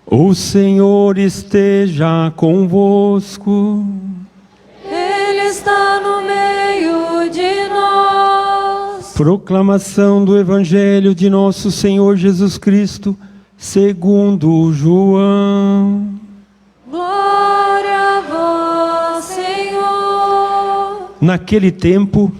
O Senhor esteja convosco. Ele está no meio de nós. Proclamação do Evangelho de nosso Senhor Jesus Cristo, segundo João. Glória a vós, Senhor. Naquele tempo,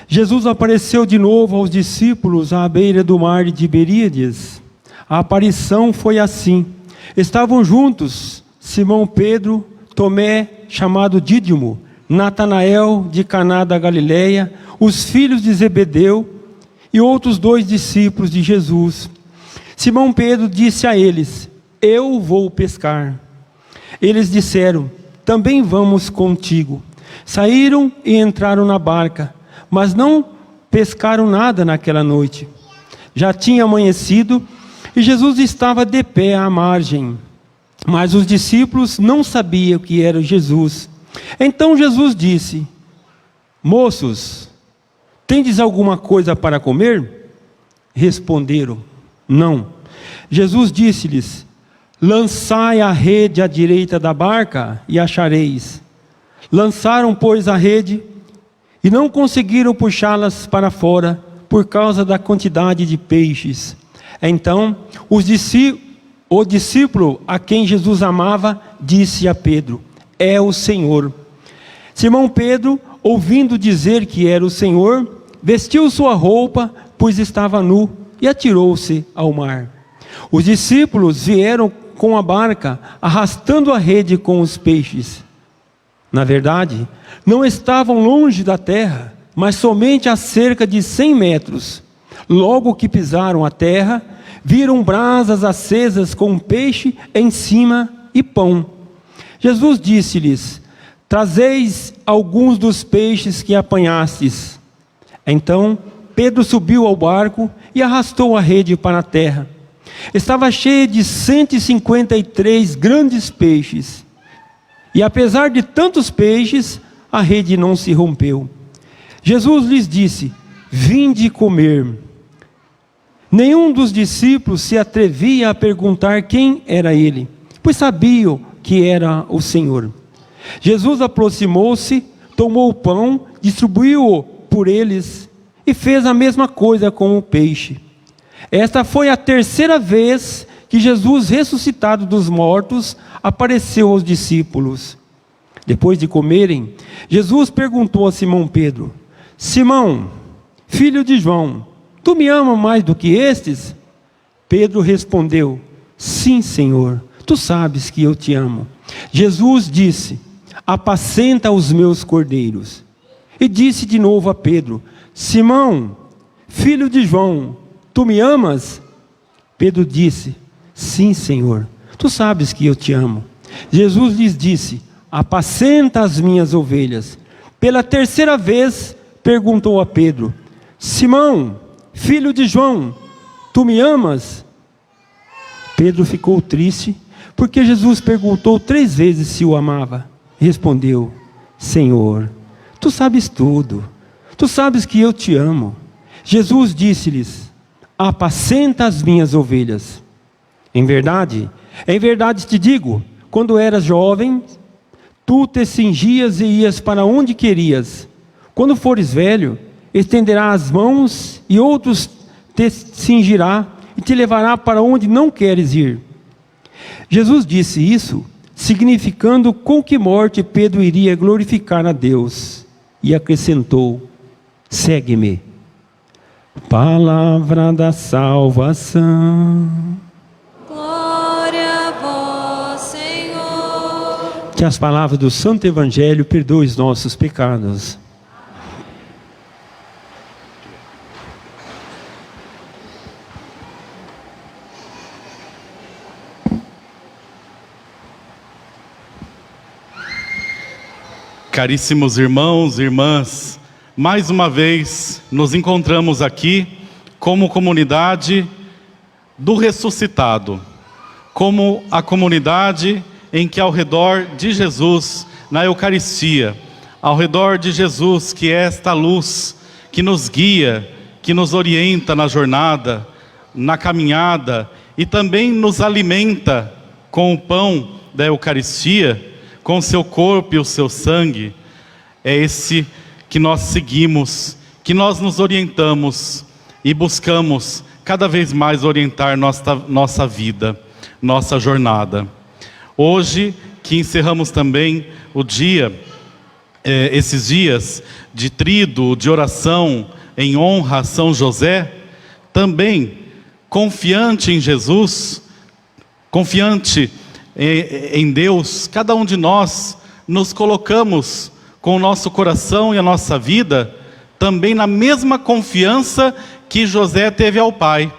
Jesus apareceu de novo aos discípulos à beira do mar de Tiberíades. A aparição foi assim. Estavam juntos Simão Pedro, Tomé, chamado Dídimo, Natanael de Caná da Galileia, os filhos de Zebedeu e outros 2 discípulos de Jesus. Simão Pedro disse a eles: eu vou pescar. Eles disseram: também vamos contigo. Saíram e entraram na barca, mas não pescaram nada naquela noite. Já tinha amanhecido e Jesus estava de pé à margem, mas os discípulos não sabiam que era Jesus. Então Jesus disse: moços, tendes alguma coisa para comer? Responderam: não. Jesus disse-lhes: lançai a rede à direita da barca e achareis. Lançaram, pois, a rede e não conseguiram puxá-las para fora por causa da quantidade de peixes. Então, o discípulo a quem Jesus amava disse a Pedro: é o Senhor. Simão Pedro, ouvindo dizer que era o Senhor, vestiu sua roupa, pois estava nu, e atirou-se ao mar. Os discípulos vieram com a barca, arrastando a rede com os peixes. Na verdade, não estavam longe da terra, mas somente a cerca de 100 metros. Logo que pisaram a terra, viram brasas acesas com peixe em cima e pão. Jesus disse-lhes: trazeis alguns dos peixes que apanhastes. Então Pedro subiu ao barco e arrastou a rede para a terra. Estava cheia de 153 grandes peixes. E apesar de tantos peixes, a rede não se rompeu. Jesus lhes disse: vinde comer. Nenhum dos discípulos se atrevia a perguntar quem era ele, pois sabiam que era o Senhor. Jesus aproximou-se, tomou o pão, distribuiu-o por eles e fez a mesma coisa com o peixe. Esta foi a 3ª vez que Jesus, ressuscitado dos mortos, apareceu aos discípulos. Depois de comerem, Jesus perguntou a Simão Pedro: Simão, filho de João, tu me amas mais do que estes? Pedro respondeu: sim, Senhor, tu sabes que eu te amo. Jesus disse: apacenta os meus cordeiros. E disse de novo a Pedro: Simão, filho de João, tu me amas? Pedro disse: sim, Senhor, tu sabes que eu te amo. Jesus lhes disse: apacenta as minhas ovelhas. Pela 3ª vez perguntou a Pedro: Simão, filho de João, tu me amas? Pedro ficou triste, porque Jesus perguntou 3 vezes se o amava. Respondeu: Senhor, tu sabes tudo, tu sabes que eu te amo. Jesus disse-lhes: apacenta as minhas ovelhas. Em verdade te digo, quando eras jovem, tu te cingias e ias para onde querias. Quando fores velho, estenderás as mãos e outros te cingirá e te levará para onde não queres ir. Jesus disse isso, significando com que morte Pedro iria glorificar a Deus. E acrescentou: segue-me. Palavra da salvação. Glória a vós, Senhor. Que as palavras do Santo Evangelho perdoem os nossos pecados. Caríssimos irmãos e irmãs, mais uma vez nos encontramos aqui como comunidade do ressuscitado, como a comunidade em que ao redor de Jesus, na Eucaristia, ao redor de Jesus, que é esta luz que nos guia, que nos orienta na jornada, na caminhada e também nos alimenta com o pão da Eucaristia, com o seu corpo e o seu sangue, é esse que nós seguimos, que nós nos orientamos e buscamos cada vez mais orientar nossa vida, nossa jornada. Hoje, que encerramos também o dia, esses dias de tríduo, de oração em honra a São José, também confiante em Jesus, confiante em Deus, cada um de nós nos colocamos com o nosso coração e a nossa vida também na mesma confiança que José teve ao Pai,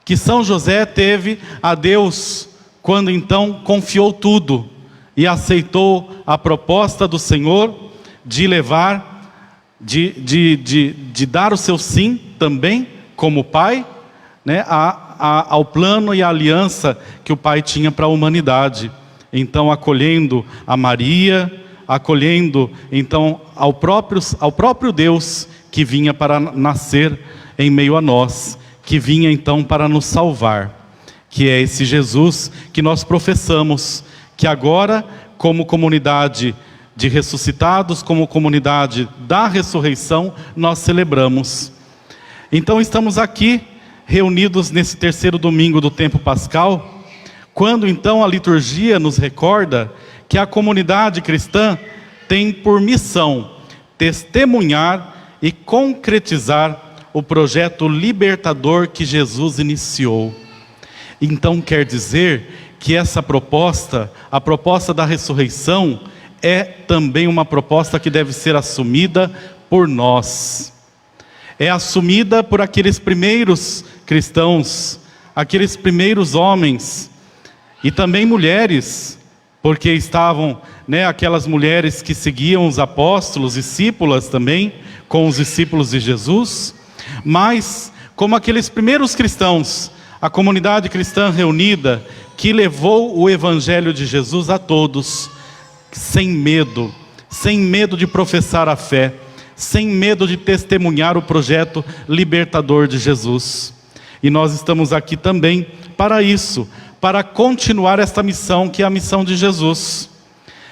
que São José teve a Deus, quando então confiou tudo e aceitou a proposta do Senhor de levar, de dar o seu sim também como Pai, né, ao plano e à aliança que o Pai tinha para a humanidade. Então acolhendo a Maria, acolhendo então ao próprio Deus que vinha para nascer em meio a nós, que vinha então para nos salvar, que é esse Jesus que nós professamos, que agora, como comunidade de ressuscitados, como comunidade da ressurreição, nós celebramos. Então estamos aqui reunidos nesse terceiro domingo do tempo pascal, quando então a liturgia nos recorda que a comunidade cristã tem por missão testemunhar e concretizar o projeto libertador que Jesus iniciou. Então quer dizer que essa proposta, a proposta da ressurreição, é também uma proposta que deve ser assumida por nós. É assumida por aqueles primeiros cristãos, aqueles primeiros homens, e também mulheres, porque estavam, aquelas mulheres que seguiam os apóstolos, discípulas também, com os discípulos de Jesus, mas como aqueles primeiros cristãos, a comunidade cristã reunida, que levou o evangelho de Jesus a todos, sem medo de professar a fé, sem medo de testemunhar o projeto libertador de Jesus. E nós estamos aqui também para isso, para continuar esta missão, que é a missão de Jesus,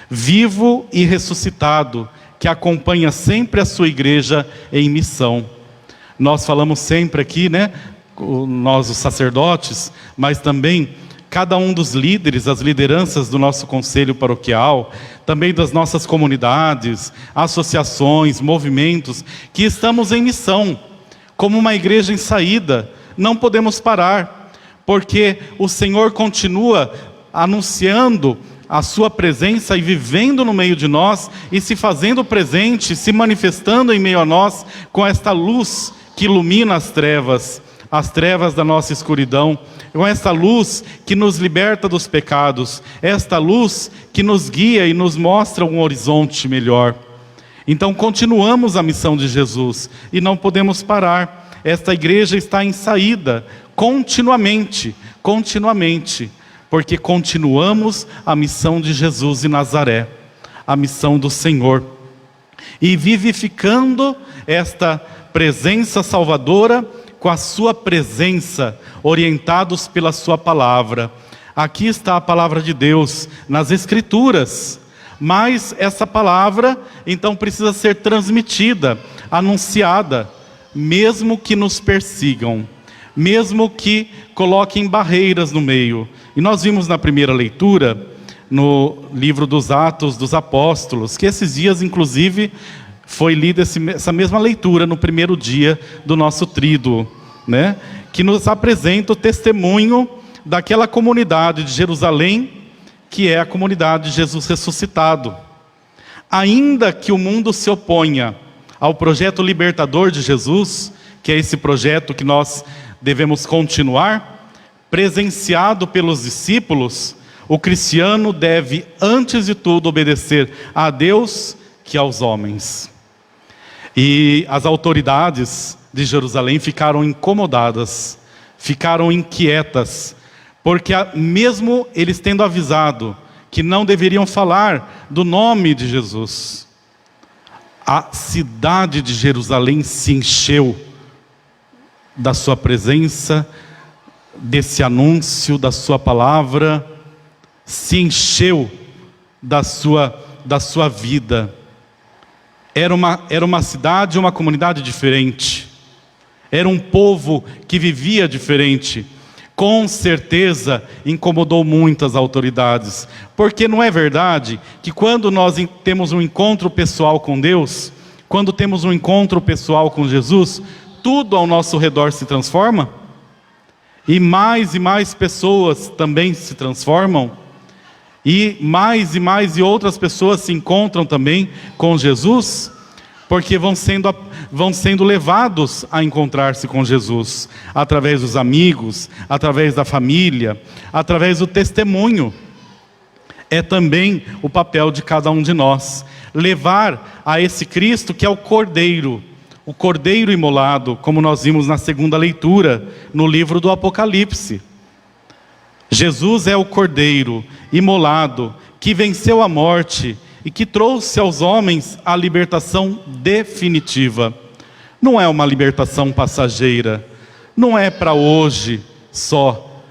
vivo e ressuscitado, que acompanha sempre a sua igreja em missão. Nós falamos sempre aqui, nós os sacerdotes, mas também cada um dos líderes, as lideranças do nosso conselho paroquial, também das nossas comunidades, associações, movimentos, que estamos em missão, como uma igreja em saída. Não podemos parar, porque o Senhor continua anunciando a sua presença e vivendo no meio de nós, e se fazendo presente, se manifestando em meio a nós, com esta luz que ilumina as trevas da nossa escuridão, com esta luz que nos liberta dos pecados, esta luz que nos guia e nos mostra um horizonte melhor. Então continuamos a missão de Jesus, e não podemos parar. Esta igreja está em saída, continuamente, porque continuamos a missão de Jesus em Nazaré, a missão do Senhor, e vivificando esta presença salvadora, com a sua presença, orientados pela sua palavra. Aqui está a palavra de Deus nas Escrituras, mas essa palavra então precisa ser transmitida, anunciada, mesmo que nos persigam, mesmo que coloquem barreiras no meio. E nós vimos na primeira leitura, no livro dos Atos dos Apóstolos, que esses dias inclusive foi lida essa mesma leitura no primeiro dia do nosso tríduo, que nos apresenta o testemunho daquela comunidade de Jerusalém, que é a comunidade de Jesus ressuscitado. Ainda que o mundo se oponha ao projeto libertador de Jesus, que é esse projeto que nós devemos continuar, presenciado pelos discípulos, o cristiano deve, antes de tudo, obedecer a Deus que aos homens. E as autoridades de Jerusalém ficaram incomodadas, ficaram inquietas, porque mesmo eles tendo avisado que não deveriam falar do nome de Jesus, a cidade de Jerusalém se encheu da sua presença, desse anúncio, da sua palavra, se encheu da sua vida. Era uma cidade, uma comunidade diferente. Era um povo que vivia diferente. Com certeza incomodou muitas autoridades. Porque não é verdade que quando nós temos um encontro pessoal com Deus, quando temos um encontro pessoal com Jesus, tudo ao nosso redor se transforma? E mais pessoas também se transformam? E mais outras pessoas se encontram também com Jesus? Porque vão sendo levados a encontrar-se com Jesus, através dos amigos, através da família, através do testemunho. É também o papel de cada um de nós, levar a esse Cristo que é o Cordeiro imolado, como nós vimos na segunda leitura, no livro do Apocalipse. Jesus é o Cordeiro imolado, que venceu a morte e que trouxe aos homens a libertação definitiva. Não é uma libertação passageira, não é para hoje só,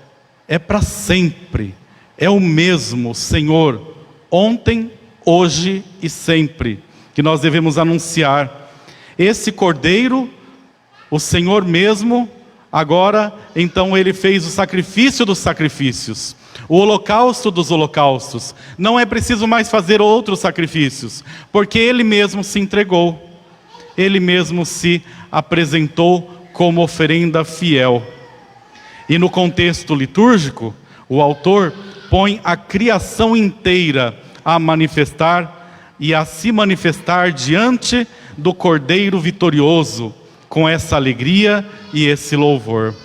é para sempre. É o mesmo Senhor, ontem, hoje e sempre, que nós devemos anunciar. Esse Cordeiro, o Senhor mesmo, agora, então Ele fez o sacrifício dos sacrifícios, o holocausto dos holocaustos. Não é preciso mais fazer outros sacrifícios, porque Ele mesmo se entregou. Ele mesmo se apresentou como oferenda fiel. E no contexto litúrgico, o autor põe a criação inteira a manifestar e a se manifestar diante do Cordeiro vitorioso, com essa alegria e esse louvor.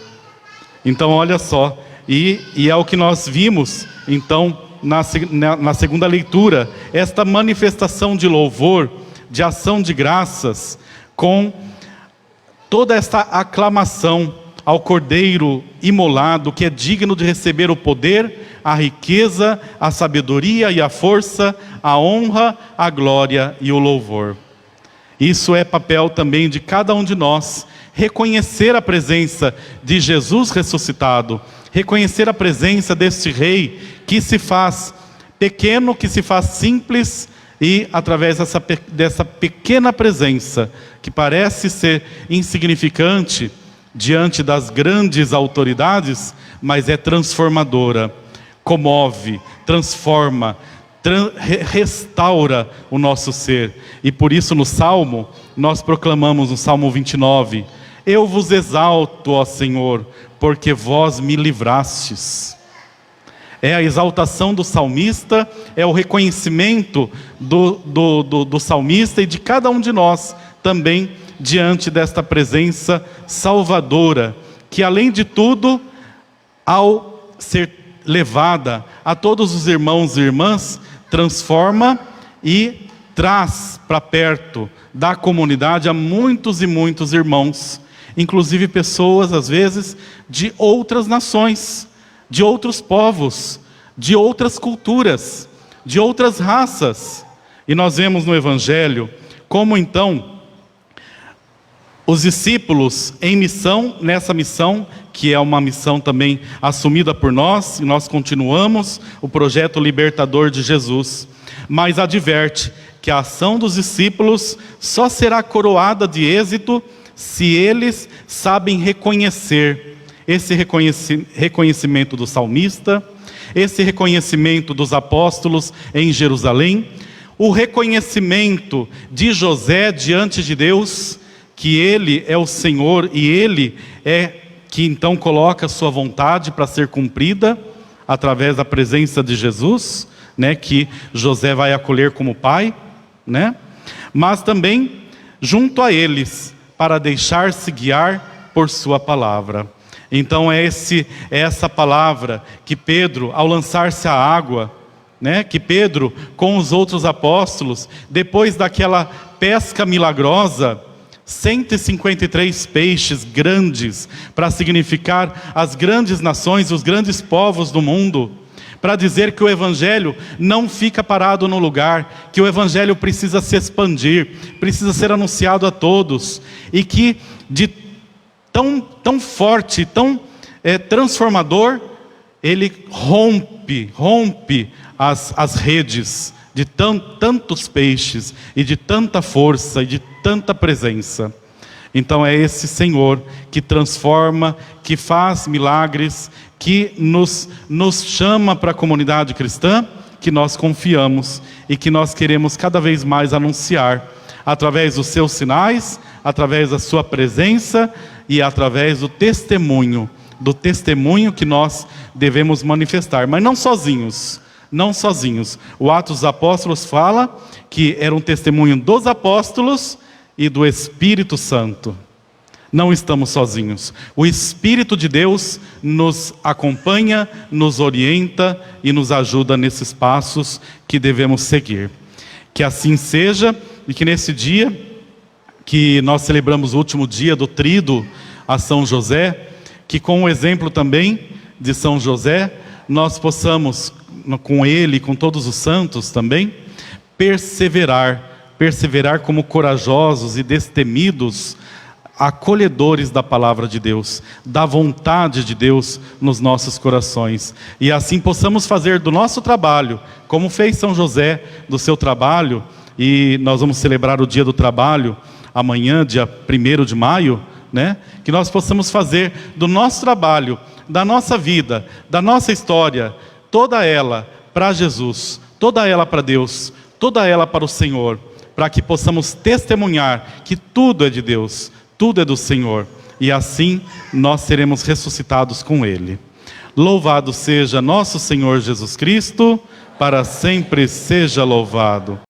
Então olha só, e é o que nós vimos então na segunda leitura, esta manifestação de louvor, de ação de graças, com toda esta aclamação ao Cordeiro imolado, que é digno de receber o poder, a riqueza, a sabedoria e a força, a honra, a glória e o louvor. Isso é papel também de cada um de nós, reconhecer a presença de Jesus ressuscitado, reconhecer a presença deste Rei que se faz pequeno, que se faz simples, e através dessa pequena presença, que parece ser insignificante diante das grandes autoridades, mas é transformadora, comove, transforma, restaura o nosso ser. E por isso no Salmo, nós proclamamos no Salmo 29, eu vos exalto, ó Senhor, porque vós me livrastes. É a exaltação do salmista, é o reconhecimento do salmista e de cada um de nós também, diante desta presença salvadora, que além de tudo, ao ser levada a todos os irmãos e irmãs, transforma e traz para perto da comunidade a muitos e muitos irmãos, inclusive pessoas às vezes de outras nações, de outros povos, de outras culturas, de outras raças. E nós vemos no Evangelho como então os discípulos em missão, nessa missão, que é uma missão também assumida por nós, e nós continuamos o projeto libertador de Jesus, mas adverte que a ação dos discípulos só será coroada de êxito se eles sabem reconhecer esse reconhecimento do salmista, esse reconhecimento dos apóstolos em Jerusalém, o reconhecimento de José diante de Deus, que Ele é o Senhor e Ele é que então coloca a sua vontade para ser cumprida através da presença de Jesus, né, que José vai acolher como pai, né? Mas também junto a eles, para deixar-se guiar por sua palavra. Então é essa palavra que Pedro, ao lançar-se à água, né, que Pedro com os outros apóstolos, depois daquela pesca milagrosa, 153 peixes grandes, para significar as grandes nações, os grandes povos do mundo, para dizer que o Evangelho não fica parado no lugar, que o Evangelho precisa se expandir, precisa ser anunciado a todos, e que de tão forte, tão transformador, ele rompe as redes de tantos peixes, e de tanta força, e de tanta presença. Então é esse Senhor que transforma, que faz milagres, que nos chama para a comunidade cristã, que nós confiamos e que nós queremos cada vez mais anunciar, através dos seus sinais, através da sua presença e através do testemunho que nós devemos manifestar, mas não sozinhos. O Atos dos Apóstolos fala que era um testemunho dos apóstolos e do Espírito Santo. Não estamos sozinhos. O Espírito de Deus nos acompanha, nos orienta e nos ajuda nesses passos que devemos seguir. Que assim seja, e que nesse dia que nós celebramos o último dia do tríduo a São José, que com o exemplo também de São José, nós possamos, com ele, com todos os santos também, perseverar como corajosos e destemidos, acolhedores da palavra de Deus, da vontade de Deus nos nossos corações, e assim possamos fazer do nosso trabalho, como fez São José do seu trabalho, e nós vamos celebrar o dia do trabalho amanhã, dia 1º de maio, né? Que nós possamos fazer do nosso trabalho, da nossa vida, da nossa história, toda ela para Jesus, toda ela para Deus, toda ela para o Senhor, para que possamos testemunhar que tudo é de Deus, tudo é do Senhor, e assim nós seremos ressuscitados com Ele. Louvado seja nosso Senhor Jesus Cristo, para sempre seja louvado.